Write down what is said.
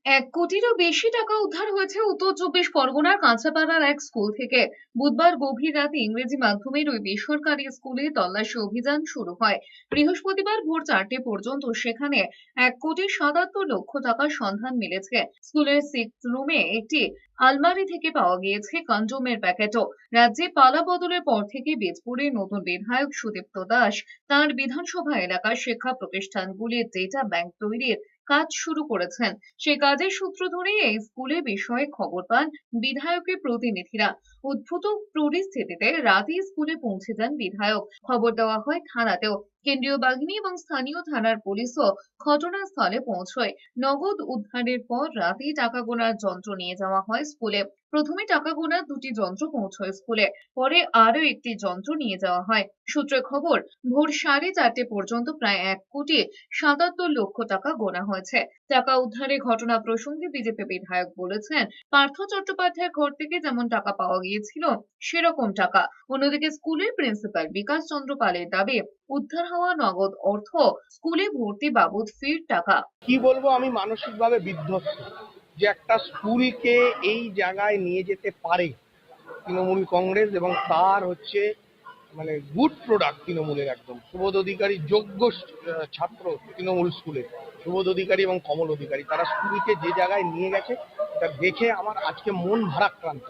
১ কোটিরও বেশি টাকা উদ্ধার হয়েছে উত্তর চব্বিশ পরগনার কাঁচাপাড়ার এক স্কুল থেকে। বুধবার গভীর রাতে ইংরেজি মাধ্যমের ওই বেসরকারি স্কুলে তল্লাশি অভিযান শুরু হয়। বৃহস্পতিবার ভোর 4টে পর্যন্ত সেখানে ১,৭৭,০০,০০০ টাকার সন্ধান মিলেছে। স্কুলের সিক্স রুমে একটি আলমারি থেকে পাওয়া গিয়েছে কনডোমের প্যাকেটও। রাজ্যে পালা বদলের পর থেকে বীজপুরের নতুন বিধায়ক সুদীপ্ত দাস তাঁর বিধানসভা এলাকার শিক্ষা প্রতিষ্ঠানগুলির ডেটা ব্যাংক তৈরির কাজ শুরু করেছেন। সেই কাজের সূত্র ধরেই এই স্কুলে বিষয়ে খবর পান বিধায়কের প্রতিনিধিরা। উদ্ভূত পরিস্থিতিতে রাতেই স্কুলে পৌঁছে যান বিধায়ক। খবর দেওয়া হয় থানাতেও। কেন্দ্রীয় বাহিনী এবং স্থানীয় থানার পুলিশও ঘটনাস্থলে পৌঁছয়। নগদ উদ্ধারের পর রাতেই টাকা গোনার যন্ত্র নিয়ে যাওয়া হয় স্কুলে। প্রথমে টাকা গোনার দুটি যন্ত্র পৌঁছয় স্কুলে, পরে আরও একটি যন্ত্র নিয়ে যাওয়া হয়। সূত্রে খবর, ভোর 4:30 পর্যন্ত প্রায় ১,৭৭,০০,০০০ টাকা গোনা হয়েছে। টাকা উদ্ধারের ঘটনা প্রসঙ্গে বিজেপি বিধায়ক বলেছেন, পার্থ চট্টোপাধ্যায়ের ঘর থেকে যেমন টাকা পাওয়া গিয়েছিল সেরকম টাকা। অন্যদিকে স্কুলের প্রিন্সিপাল বিকাশ চন্দ্র পালের দাবি, উদ্ধার হওয়া নগদ অর্থ স্কুলে ভর্তি বাবদ ফির টাকা। কি বলবো, আমি মানসিকভাবে বিধ্বস্ত যে একটা স্কুলকে এই জায়গায় নিয়ে যেতে পারে তৃণমূল কংগ্রেস, এবং তার হচ্ছে মানে গুড প্রোডাক্ট তৃণমূলের। একদম সুবোধ অধিকারী যোগ্য ছাত্র তৃণমূল স্কুলে, সুবোধ অধিকারী এবং কমল অধিকারী, তারা স্কুলকে যে জায়গায় নিয়ে গেছে তা দেখে আমার আজকে মন ভারাক্রান্ত।